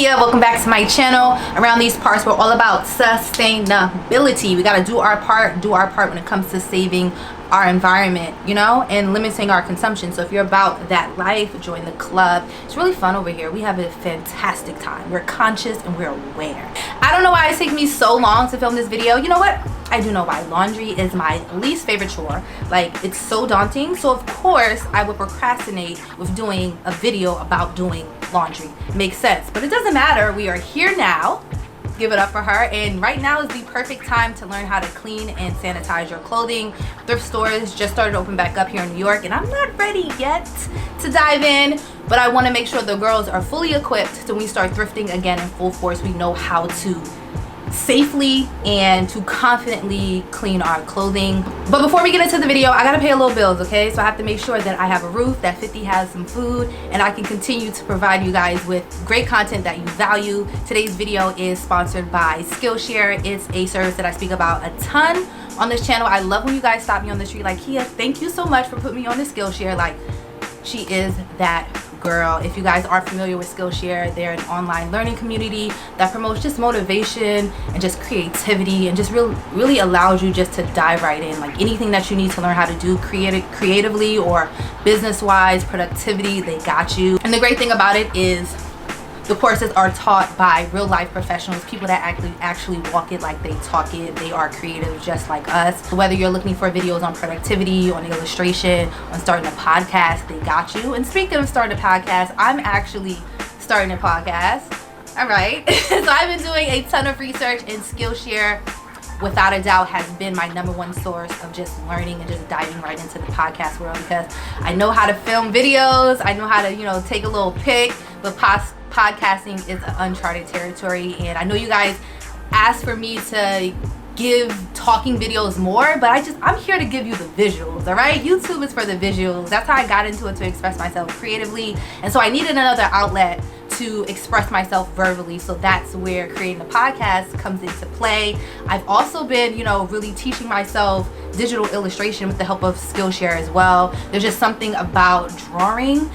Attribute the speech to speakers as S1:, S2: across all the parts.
S1: TheNotoriousKIA. Welcome back to my channel. Around these parts, we're all about sustainability. We got to do our part when it comes to saving our environment, you know, and limiting our consumption. So if you're about that life, join the club. It's really fun over here. We have a fantastic time. We're conscious and we're aware. I don't know why it's taking me so long to film this video. You know what? I do know why. Laundry is my least favorite chore. Like, it's so daunting. So of course I would procrastinate with doing a video about doing laundry. Makes sense, but it doesn't matter. We are here now. Give it up for her. And right now is the perfect time to learn how to clean and sanitize your clothing. Thrift stores just started to open back up here in New York, and I'm not ready yet to dive in, but I want to make sure the girls are fully equipped so when we start thrifting again in full force, we know how to safely and to confidently clean our clothing. But before we get into the video, I gotta pay a little bills, okay? So I have to make sure that I have a roof, that 50 has some food, and I can continue to provide you guys with great content that you value. Today's video is sponsored by Skillshare. It's a service that I speak about a ton on this channel. I love when you guys stop me on the street like, Kia, thank you so much for putting me on the Skillshare. Like, she is that girl. If you guys are familiar with Skillshare, they're an online learning community that promotes just motivation and just creativity and just really allows you just to dive right in. Like, anything that you need to learn how to do creatively or business wise, productivity, they got you. And the great thing about it is the courses are taught by real life professionals, people that actually walk it like they talk it. They are creative just like us. Whether you're looking for videos on productivity, on illustration, on starting a podcast, they got you. And speaking of starting a podcast, I'm actually starting a podcast. All right. So I've been doing a ton of research, and Skillshare without a doubt has been my #1 source of just learning and just diving right into the podcast world, because I know how to film videos. I know how to, you know, take a little pic, but podcasting is uncharted territory. And I know you guys asked for me to give talking videos more, but I'm here to give you the visuals. All right, YouTube is for the visuals. That's how I got into it, to express myself creatively, and so I needed another outlet to express myself verbally. So that's where creating a podcast comes into play. I've also been, you know, really teaching myself digital illustration with the help of Skillshare as well. There's just something about drawing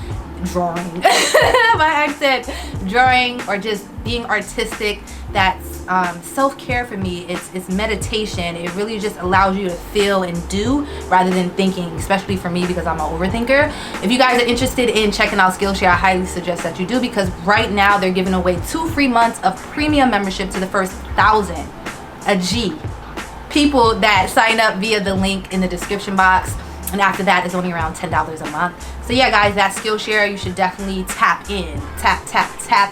S1: my accent, drawing, or just being artistic, that's self-care for me. It's meditation. It really just allows you to feel and do rather than thinking, especially for me because I'm an overthinker. If you guys are interested in checking out Skillshare, I highly suggest that you do, because right now they're giving away 2 free months of premium membership to the first 1,000 people that sign up via the link in the description box. And after that, it's only around $10 a month. So yeah, guys, that's Skillshare. You should definitely tap in, tap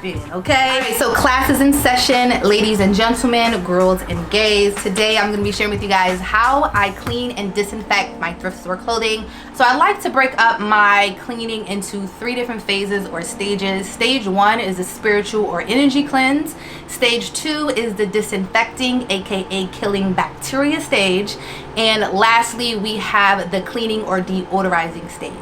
S1: in, okay? All right, so class is in session, ladies and gentlemen, girls and gays. Today, I'm gonna be sharing with you guys how I clean and disinfect my thrift store clothing. So I like to break up my cleaning into 3 different phases or stages. Stage 1 is the spiritual or energy cleanse. Stage 2 is the disinfecting, aka killing bacteria stage. And lastly, we have the cleaning or deodorizing stage.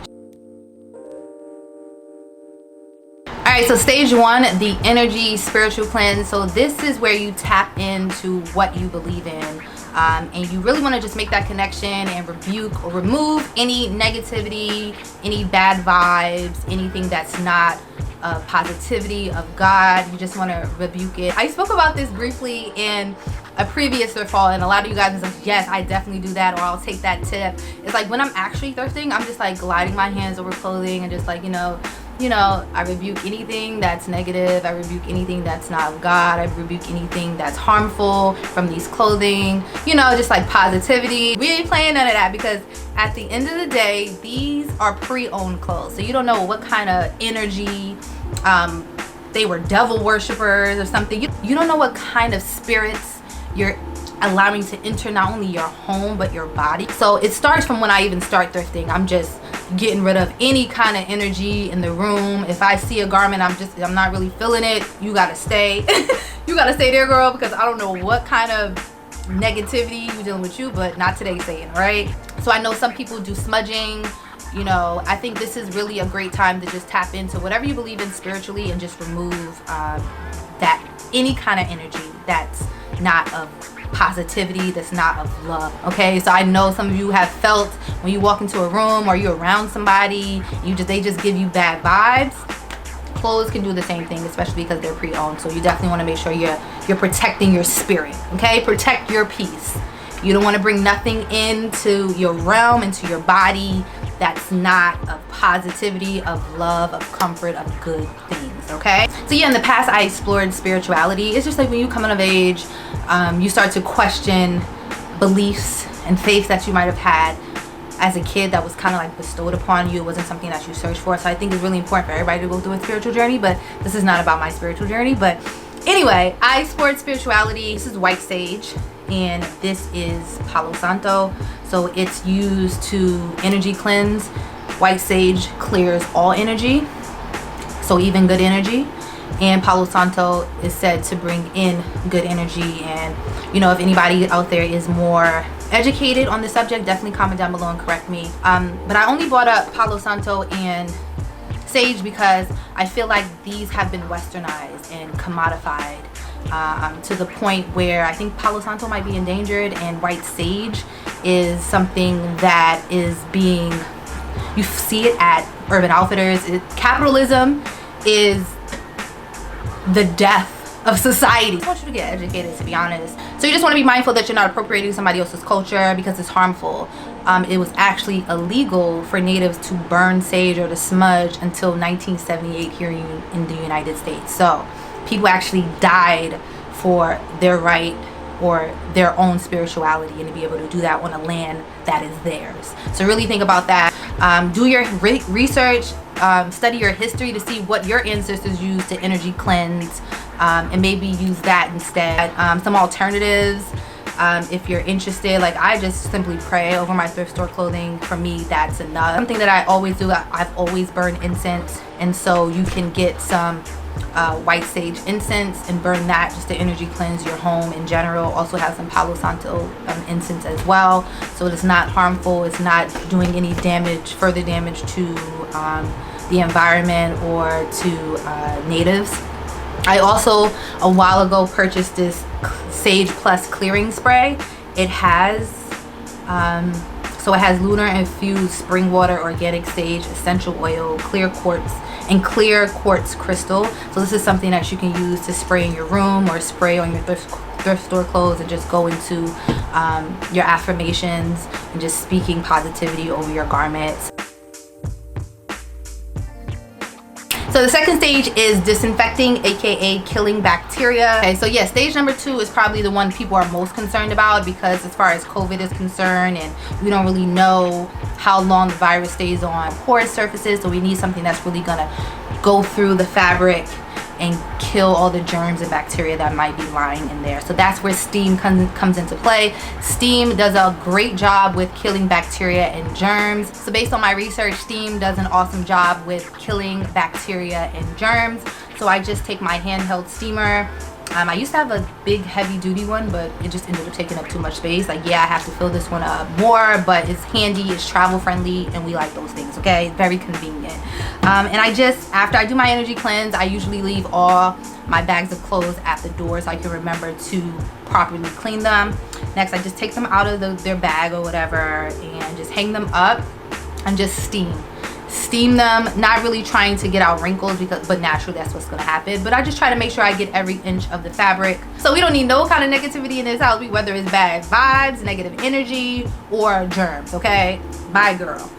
S1: Alright, so stage 1, the energy spiritual cleanse. So this is where you tap into what you believe in. And you really want to just make that connection and rebuke or remove any negativity, any bad vibes, anything that's not positivity of God. You just want to rebuke it. I spoke about this briefly in a previous thrift haul, and a lot of you guys was like, yes, I definitely do that, or I'll take that tip. It's like when I'm actually thrifting, I'm just like gliding my hands over clothing and just like, you know, I rebuke anything that's negative. I rebuke anything that's not of God. I rebuke anything that's harmful from these clothing, you know, just like positivity. We ain't playing none of that, because at the end of the day, these are pre-owned clothes. So you don't know what kind of energy, they were devil worshippers or something. You don't know what kind of spirits you're allowing to enter not only your home but your body. So it starts from when I even start thrifting. I'm just getting rid of any kind of energy in the room. If I see a garment, I'm not really feeling it, you gotta stay. You gotta stay there, girl, because I don't know what kind of negativity you're dealing with you, but not today, Satan, right? So I know some people do smudging. You know, I think this is really a great time to just tap into whatever you believe in spiritually and just remove that any kind of energy that's not of positivity, that's not of love. Okay, so I know some of you have felt when you walk into a room or you're around somebody, they just give you bad vibes. Clothes can do the same thing, especially because they're pre-owned. So you definitely want to make sure you're protecting your spirit, okay? Protect your peace. You don't want to bring nothing into your realm, into your body, that's not of positivity, of love, of comfort, of good things, okay? So yeah, in the past I explored spirituality. It's just like when you come of age, you start to question beliefs and faith that you might have had as a kid that was kind of like bestowed upon you. It wasn't something that you searched for. So I think it's really important for everybody to go through a spiritual journey, but this is not about my spiritual journey. But anyway, I explored spirituality. This is white sage, and this is Palo Santo. So it's used to energy cleanse. White sage clears all energy, so even good energy. And Palo Santo is said to bring in good energy. And you know, if anybody out there is more educated on the subject, definitely comment down below and correct me. But I only brought up Palo Santo and sage because I feel like these have been westernized and commodified to the point where I think Palo Santo might be endangered, and white sage is something that is being, you see it at Urban Outfitters. Capitalism is the death of society. I just want you to get educated, to be honest. So you just want to be mindful that you're not appropriating somebody else's culture because it's harmful. It was actually illegal for natives to burn sage or to smudge until 1978 here in the United States. So people actually died for their right or their own spirituality, and to be able to do that on a land that is theirs. So really think about that. Do your research, study your history to see what your ancestors used to energy cleanse, and maybe use that instead. Some alternatives, if you're interested, like I just simply pray over my thrift store clothing. For me, that's enough. Something that I always do, I've always burned incense, and so you can get some white sage incense and burn that just to energy cleanse your home in general. Also have some Palo Santo incense as well, so it's not harmful, it's not doing any damage, further damage to the environment or to natives. I also a while ago purchased this Sage Plus clearing spray. It has so it has lunar infused spring water, organic sage, essential oil, clear quartz, and clear quartz crystal. So this is something that you can use to spray in your room or spray on your thrift store clothes, and just go into your affirmations and just speaking positivity over your garments. So the second stage is disinfecting, aka killing bacteria. Okay, so yeah, stage number 2 is probably the one people are most concerned about, because as far as COVID is concerned, and we don't really know how long the virus stays on porous surfaces, so we need something that's really gonna go through the fabric and kill all the germs and bacteria that might be lying in there. So that's where steam comes into play. Steam does a great job with killing bacteria and germs. So based on my research, steam does an awesome job with killing bacteria and germs. So I just take my handheld steamer. I used to have a big heavy duty one, but it just ended up taking up too much space. Like, yeah, I have to fill this one up more, but it's handy, it's travel friendly, and we like those things, okay? Very convenient. And I just, after I do my energy cleanse, I usually leave all my bags of clothes at the door so I can remember to properly clean them. Next, I just take them out of their bag or whatever and just hang them up and just steam them, not really trying to get out wrinkles, but naturally that's what's gonna happen. But I just try to make sure I get every inch of the fabric. So we don't need no kind of negativity in this house, whether it's bad vibes, negative energy, or germs, okay? Bye, girl.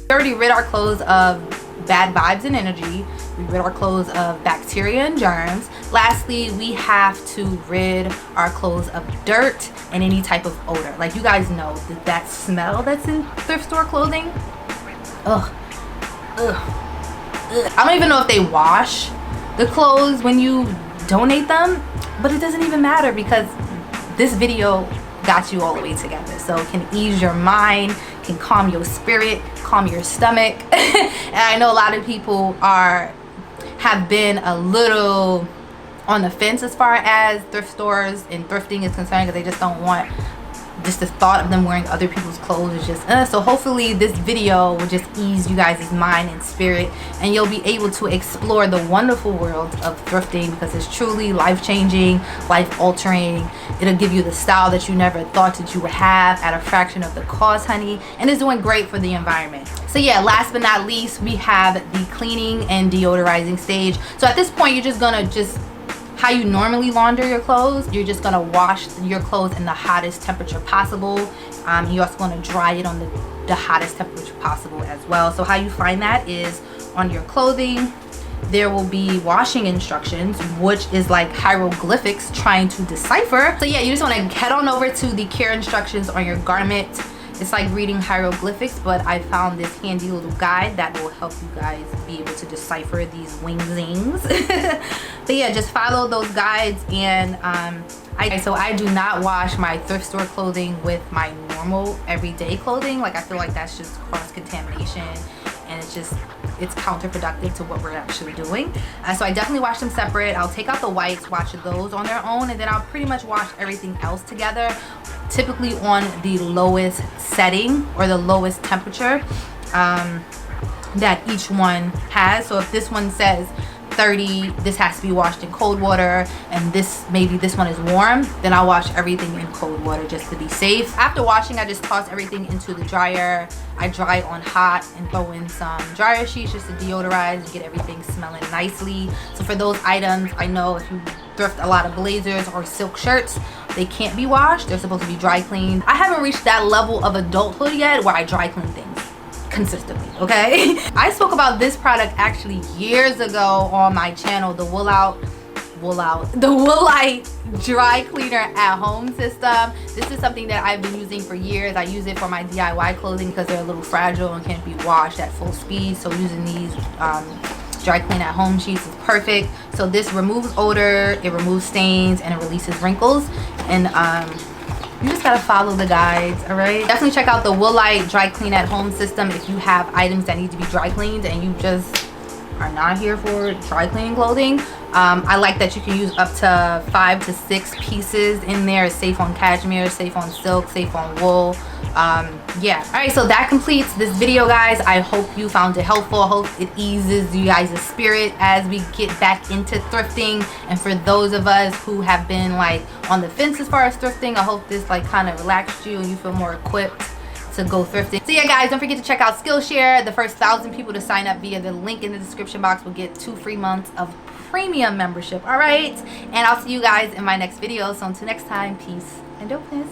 S1: We already rid our clothes of bad vibes and energy. We rid our clothes of bacteria and germs. Lastly, we have to rid our clothes of dirt and any type of odor. Like, you guys know that smell that's in thrift store clothing. Ugh. I don't even know if they wash the clothes when you donate them, but it doesn't even matter because this video got you all the way together. So it can ease your mind, can calm your spirit, calm your stomach. And I know a lot of people have been a little on the fence as far as thrift stores and thrifting is concerned, because they just don't want just the thought of them wearing other people's clothes is just so hopefully this video will just ease you guys' mind and spirit, and you'll be able to explore the wonderful world of thrifting, because it's truly life-changing, life-altering. It'll give you the style that you never thought that you would have at a fraction of the cost, honey, and it's doing great for the environment. So yeah, last but not least, we have the cleaning and deodorizing stage. So at this point, you're just gonna how you normally launder your clothes, you're just gonna wash your clothes in the hottest temperature possible. You're also gonna dry it on the hottest temperature possible as well. So how you find that is on your clothing, there will be washing instructions, which is like hieroglyphics trying to decipher. So yeah, you just wanna head on over to the care instructions on your garment. It's like reading hieroglyphics, but I found this handy little guide that will help you guys be able to decipher these wing-zings. But yeah, just follow those guides. And so I do not wash my thrift store clothing with my normal everyday clothing. Like, I feel like that's just cross-contamination, and it's counterproductive to what we're actually doing. So I definitely wash them separate. I'll take out the whites, wash those on their own, and then I'll pretty much wash everything else together, typically on the lowest setting or the lowest temperature that each one has. So if this one says 30, this has to be washed in cold water, and maybe this one is warm, then I'll wash everything in cold water just to be safe. After washing, I just toss everything into the dryer. I dry on hot and throw in some dryer sheets just to deodorize and get everything smelling nicely. So for those items, I know if you thrift a lot of blazers or silk shirts, they can't be washed. They're supposed to be dry cleaned. I haven't reached that level of adulthood yet where I dry clean things consistently, okay? I spoke about this product actually years ago on my channel, the Woolite dry cleaner at home system. This is something that I've been using for years. I use it for my DIY clothing because they're a little fragile and can't be washed at full speed. So using these dry clean at home sheets is perfect. So this removes odor, it removes stains, and it releases wrinkles. And you just gotta follow the guides, all right? Definitely check out the Woolite dry clean at home system if you have items that need to be dry cleaned and you just are not here for dry cleaning clothing. I like that you can use up to 5 to 6 pieces in there. It's safe on cashmere, safe on silk, safe on wool. Yeah, all right, so that completes this video, guys. I hope you found it helpful. I hope it eases you guys' spirit as we get back into thrifting. And for those of us who have been like on the fence as far as thrifting, I hope this like kind of relaxed you and you feel more equipped to go thrifting. So yeah, guys, don't forget to check out Skillshare. The first 1,000 people to sign up via the link in the description box will get 2 free months of premium membership. All right, and I'll see you guys in my next video. So until next time, peace and dopeness.